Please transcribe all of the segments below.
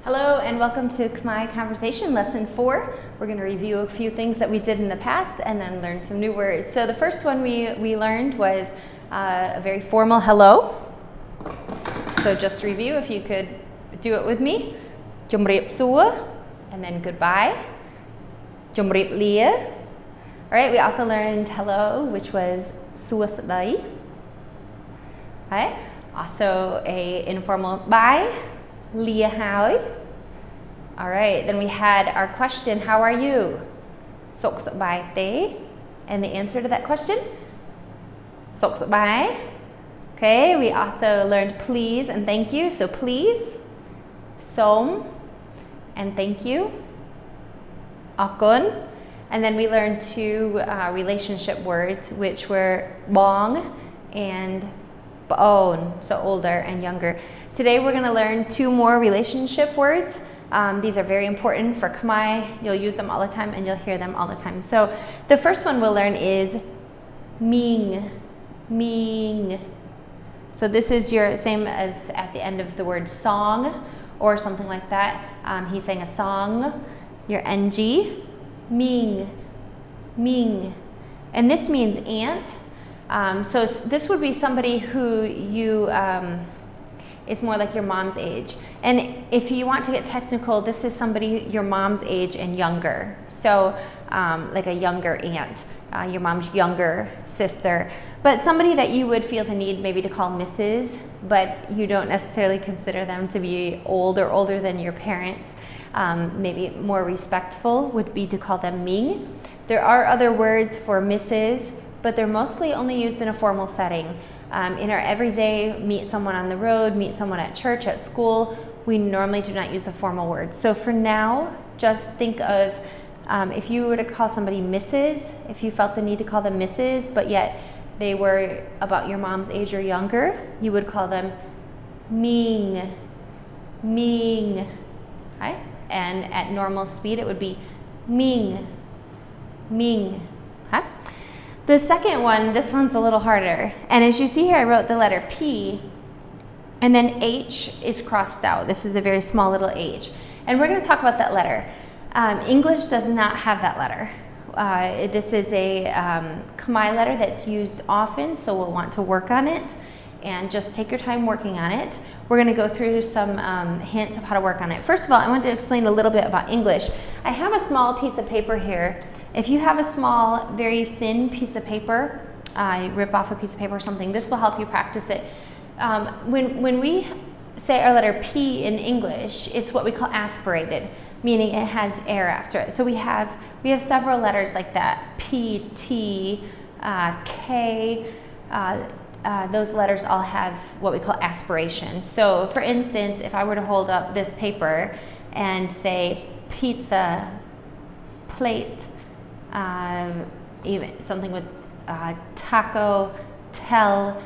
Hello and welcome to Khmer Conversation Lesson 4. We're going to review a few things that we did in the past and then learn some new words. So the first one we learned was a very formal hello. So just to review, if you could do it with me. Chomriep sua, and then goodbye. Chomriep lia. All right, we also learned hello, which was sua sadai. Right? Also a informal bye. Lia Howie. All right, then we had our question, how are you? Sok sabai te. And the answer to that question? Sok sabai. Okay, we also learned please and thank you. So please, som, and thank you. Akun. And then we learned two relationship words, which were bong and baon, so older and younger. Today we're going to learn two more relationship words. These are very important for Khmer. You'll use them all the time and you'll hear them all the time. So the first one we'll learn is ming, ming. So this is your same as at the end of the word song or something like that. He's saying a song, your ng, ming, ming. And this means aunt. So this would be somebody who you is more like your mom's age. And if you want to get technical, this is somebody your mom's age and younger. So like a younger aunt, your mom's younger sister. But somebody that you would feel the need maybe to call Mrs., but you don't necessarily consider them to be old or older than your parents. Maybe more respectful would be to call them Ming. There are other words for Mrs., but they're mostly only used in a formal setting. In our everyday, meet someone on the road, meet someone at church, at school, we normally do not use the formal words. So for now, just think of if you were to call somebody Mrs., if you felt the need to call them Mrs., but yet they were about your mom's age or younger, you would call them Ming, Ming, okay? And at normal speed, it would be Ming, Ming, okay? The second one, this one's a little harder. And as you see here, I wrote the letter P, and then H is crossed out. This is a very small little H. And we're going to talk about that letter. English does not have that letter. This is a Khmer letter that's used often, so we'll want to work on it. And just take your time working on it. We're going to go through some hints of how to work on it. First of all, I want to explain a little bit about English. I have a small piece of paper here. If you have a small, very thin piece of paper, rip off a piece of paper or something, this will help you practice it. When we say our letter P in English, it's what we call aspirated, meaning it has air after it. So we have several letters like that, P, T, K. Those letters all have what we call aspiration. So for instance, if I were to hold up this paper and say pizza, plate, even something with taco, tell,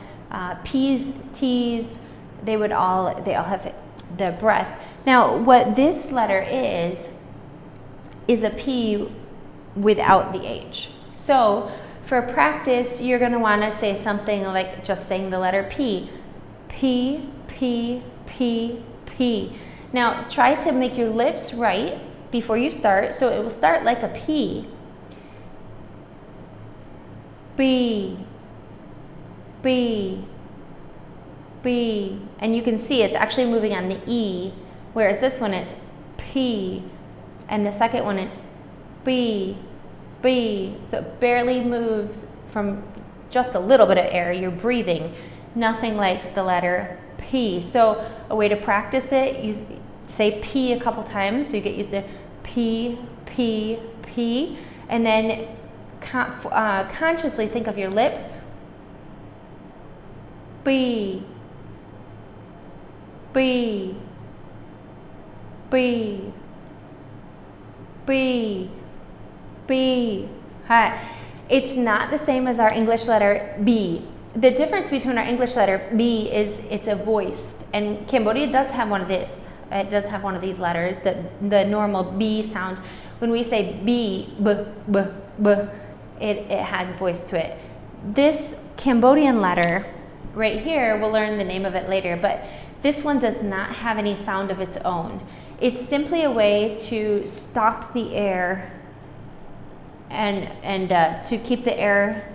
P's, T's, they all have the breath. Now what this letter is a P without the H. So for practice, you're going to want to say something like just saying the letter P. P, P, P, P. Now try to make your lips right before you start, so it will start like a P. B, B, B. And you can see it's actually moving on the E, whereas this one it's P, and the second one it's B, B. So it barely moves from just a little bit of air. You're breathing, nothing like the letter P. So a way to practice it, you say P a couple times, so you get used to P, P, P, and then consciously think of your lips. B, B, B, B, B. Hi. It's not the same as our English letter B. The difference between our English letter B is it's a voiced, and Cambodia does have one of this. It does have one of these letters, the normal B sound. When we say B, B, B, B, it has voice to it. This Cambodian letter right here, we'll learn the name of it later, but This one does not have any sound of its own. It's simply a way to stop the air and to keep the air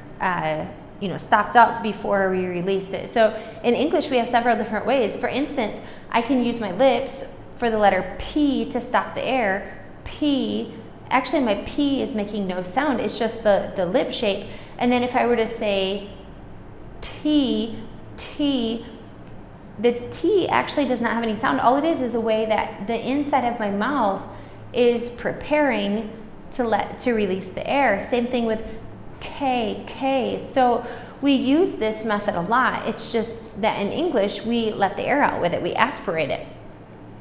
stopped up before we release it. So in English, we have several different ways. For instance, I can use my lips for the letter P to stop the air. P, actually my P is making no sound. It's just the lip shape. And then if I were to say T, the T actually does not have any sound. All it is a way that the inside of my mouth is preparing to release the air. Same thing with K. So we use this method a lot. It's just that in English, we let the air out with it. We aspirate it.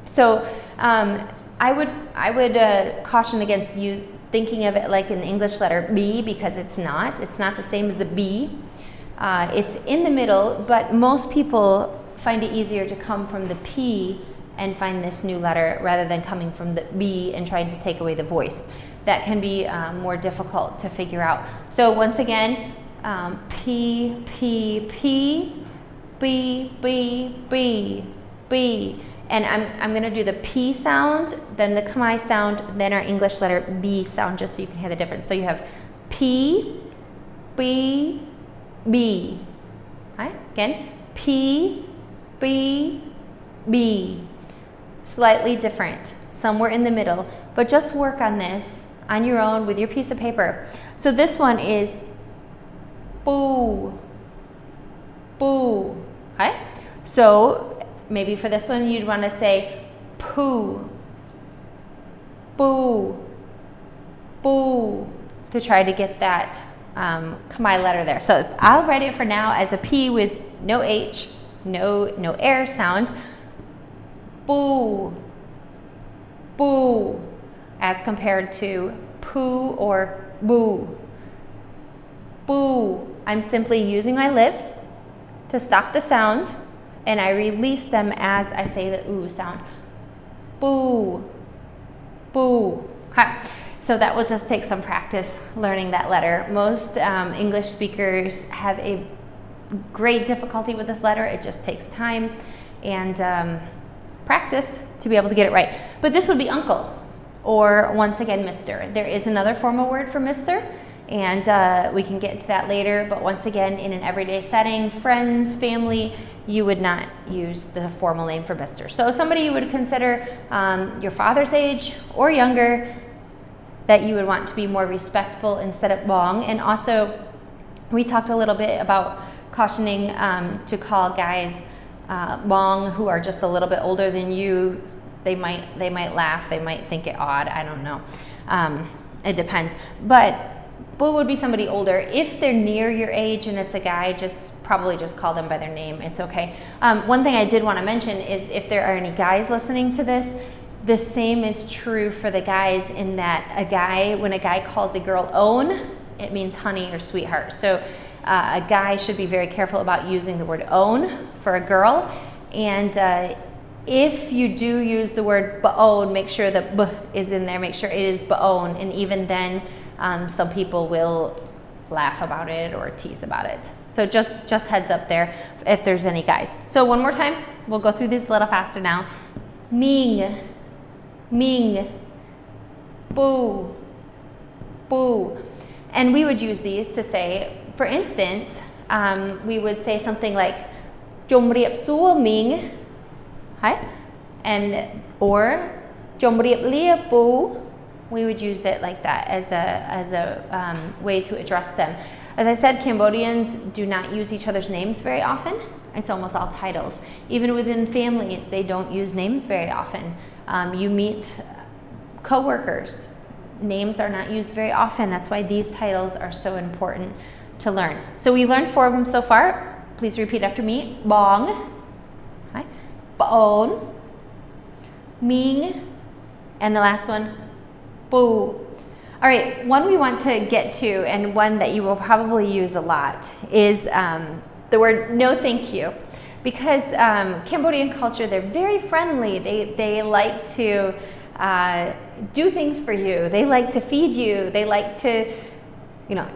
So I would caution against you thinking of it like an English letter B, because it's not. It's not the same as a B. It's in the middle, but most people find it easier to come from the P and find this new letter rather than coming from the B and trying to take away the voice. That can be more difficult to figure out. So once again, P, P, P, B, B, B, B. And I'm going to do the P sound, then the Khmer sound, then our English letter B sound, just so you can hear the difference. So you have P, B, B. Right? Again, P, B, B. Slightly different, somewhere in the middle. But just work on this on your own with your piece of paper. So this one is boo, boo. Okay? So maybe for this one you'd want to say poo, boo, boo, to try to get that Khmer letter there. So I'll write it for now as a P with no H, no air sound. Boo, boo, as compared to poo or boo. Boo. I'm simply using my lips to stop the sound, and I release them as I say the ooh sound. Boo, boo. Okay. So that will just take some practice learning that letter. Most English speakers have a great difficulty with this letter. It just takes time and practice to be able to get it right. But this would be uncle, or once again, Mr. There is another formal word for Mr., and we can get into that later. But once again, in an everyday setting, friends, family, you would not use the formal name for Mr. So somebody you would consider your father's age or younger, that you would want to be more respectful instead of bong. And also, we talked a little bit about cautioning to call guys bong who are just a little bit older than you. They might laugh, they might think it odd, I don't know. It depends. But boo would be somebody older. If they're near your age and it's a guy, probably just call them by their name. It's okay. One thing I did want to mention is if there are any guys listening to this, the same is true for the guys, in that when a guy calls a girl own, it means honey or sweetheart. So a guy should be very careful about using the word own for a girl. And if you do use the word ba-own, make sure the b is in there. Make sure it is ba-own. And even then, some people will laugh about it or tease about it. So just heads up there if there's any guys. So one more time, we'll go through these a little faster now. Ming, Ming, boo, boo. And we would use these to say, for instance, we would say something like Chom riep suo Ming, or Chom riep lia boo. We would use it like that as a way to address them. As I said, Cambodians do not use each other's names very often. It's almost all titles. Even within families, they don't use names very often. You meet co-workers. Names are not used very often. That's why these titles are so important to learn. So we learned 4 of them so far. Please repeat after me. Bong, Baon, Ming, and the last one, boo. All right, one we want to get to, and one that you will probably use a lot, is the word no thank you. Because Cambodian culture, they're very friendly. They like to do things for you. They like to feed you. They like to,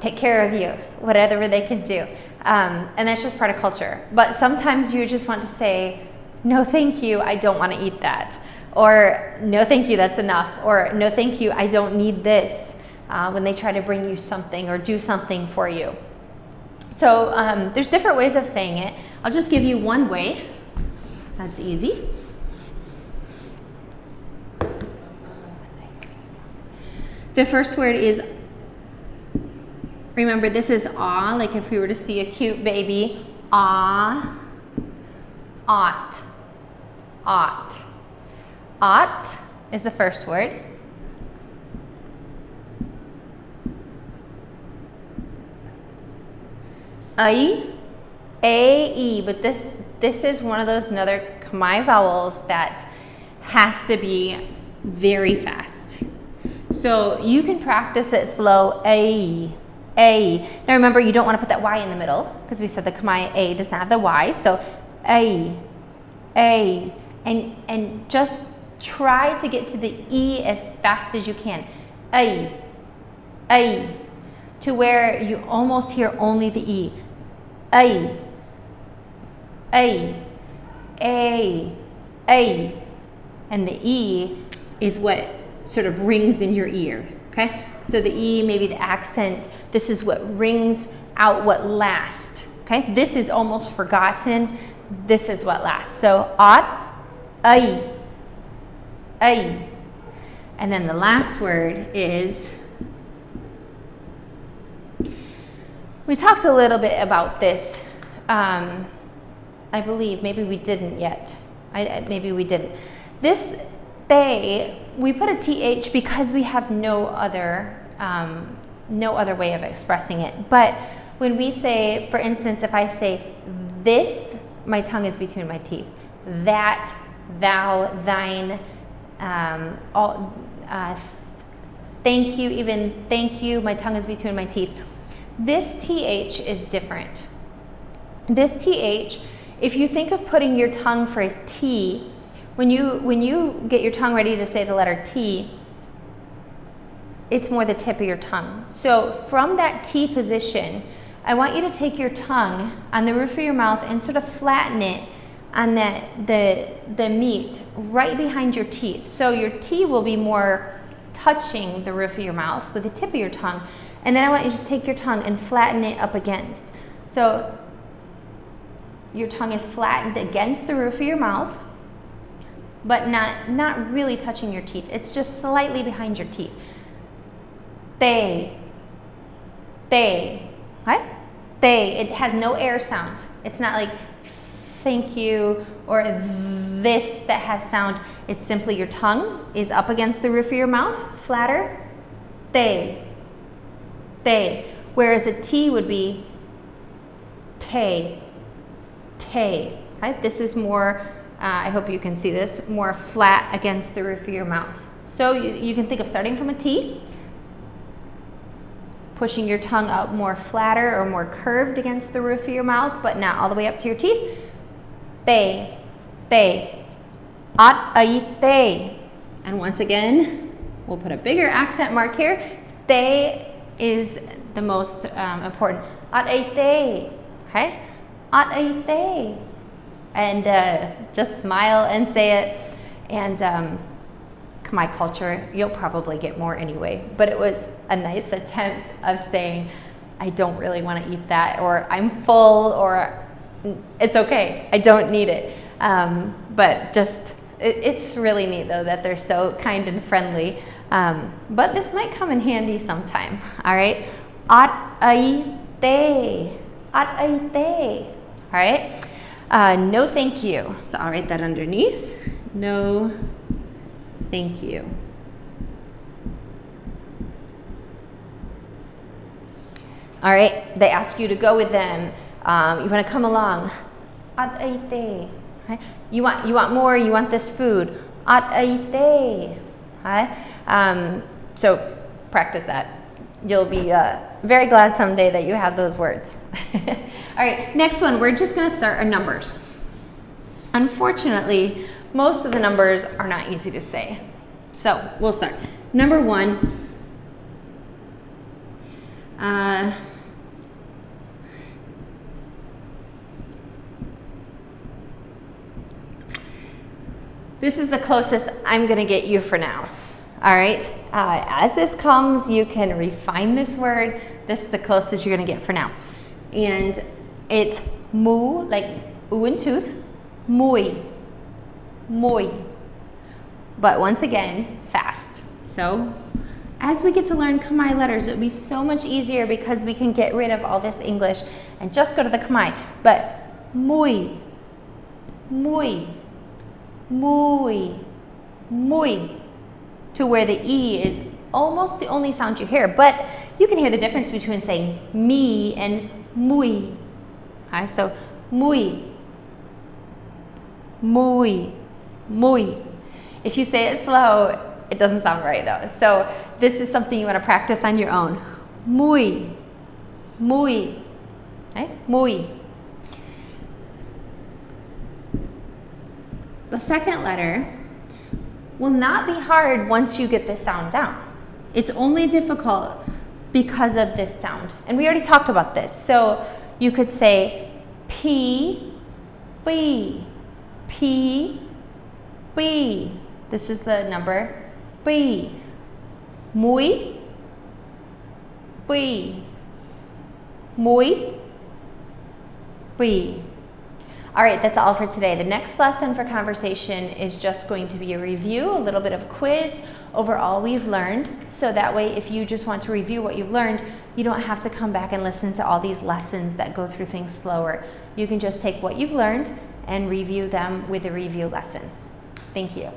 take care of you, whatever they can do. And that's just part of culture. But sometimes you just want to say no thank you, I don't want to eat that. Or no thank you, that's enough. Or no thank you, I don't need this. When they try to bring you something or do something for you. So there's different ways of saying it. I'll just give you one way. That's easy. The first word is, remember this is ah, like if we were to see a cute baby, ah, ought, ought. Ought is the first word. I, A, E, but this is one of those another Khmer vowels that has to be very fast. So you can practice it slow, A. Now remember, you don't want to put that Y in the middle because we said the Khmer A does not have the Y. So A, and just try to get to the E as fast as you can. A, to where you almost hear only the E. A, and the E is what sort of rings in your ear, okay? So the E, maybe the accent, this is what rings out what lasts, okay? This is almost forgotten, this is what lasts. So, ought, A. And then the last word is, we talked a little bit about this, I believe, maybe we didn't yet. Maybe we didn't. This, they, we put a TH because we have no other way of expressing it. But when we say, for instance, if I say this, my tongue is between my teeth. That, thou, thine, thank you, even thank you, my tongue is between my teeth. This TH is different. This TH, if you think of putting your tongue for a T, when you get your tongue ready to say the letter T, it's more the tip of your tongue. So from that T position, I want you to take your tongue on the roof of your mouth and sort of flatten it on the meat right behind your teeth. So your T will be more touching the roof of your mouth with the tip of your tongue. And then I want you to just take your tongue and flatten it up against. So your tongue is flattened against the roof of your mouth, but not really touching your teeth. It's just slightly behind your teeth. They, right? They, it has no air sound. It's not like thank you or this that has sound. It's simply your tongue is up against the roof of your mouth, flatter. They. Whereas a T would be te. Right? This is more, I hope you can see this, more flat against the roof of your mouth. So you can think of starting from a T, pushing your tongue out more flatter or more curved against the roof of your mouth, but not all the way up to your teeth. They. At ai they. And once again, we'll put a bigger accent mark here. They is the most important. At ai they. Okay? At ai they. And just smile and say it. And my culture, you'll probably get more anyway. But it was a nice attempt of saying, I don't really want to eat that, or I'm full, or it's okay, I don't need it. But just, it's really neat though that they're so kind and friendly. But this might come in handy sometime, all right? At ai te, at ai te, all right? No thank you, so I'll write that underneath. No thank you. All right, they ask you to go with them. You want to come along. At ai te. Right? You want more, you want this food. At ai te. Right? So practice that. You'll be very glad someday that you have those words. All right, next one, we're just going to start our numbers. Unfortunately, most of the numbers are not easy to say. So we'll start. Number 1. This is the closest I'm gonna get you for now. All right, as this comes, you can refine this word. This is the closest you're gonna get for now. And it's mu, like oo and tooth, mui, mui. But once again, fast. So as we get to learn Khmer letters, it'll be so much easier because we can get rid of all this English and just go to the Khmer. But mui, mui, mui, mui, to where the E is almost the only sound you hear, but you can hear the difference between saying me and mui. Okay, so mui, mui, mui. If you say it slow, it doesn't sound right though. So this is something you want to practice on your own. Mui, mui, okay, mui. The second letter will not be hard once you get this sound down. It's only difficult because of this sound. And we already talked about this. So you could say P, B, P, B. This is the number B. Mui, B, mui, B. All right, that's all for today. The next lesson for conversation is just going to be a review, a little bit of a quiz over all we've learned. So that way, if you just want to review what you've learned, you don't have to come back and listen to all these lessons that go through things slower. You can just take what you've learned and review them with a review lesson. Thank you.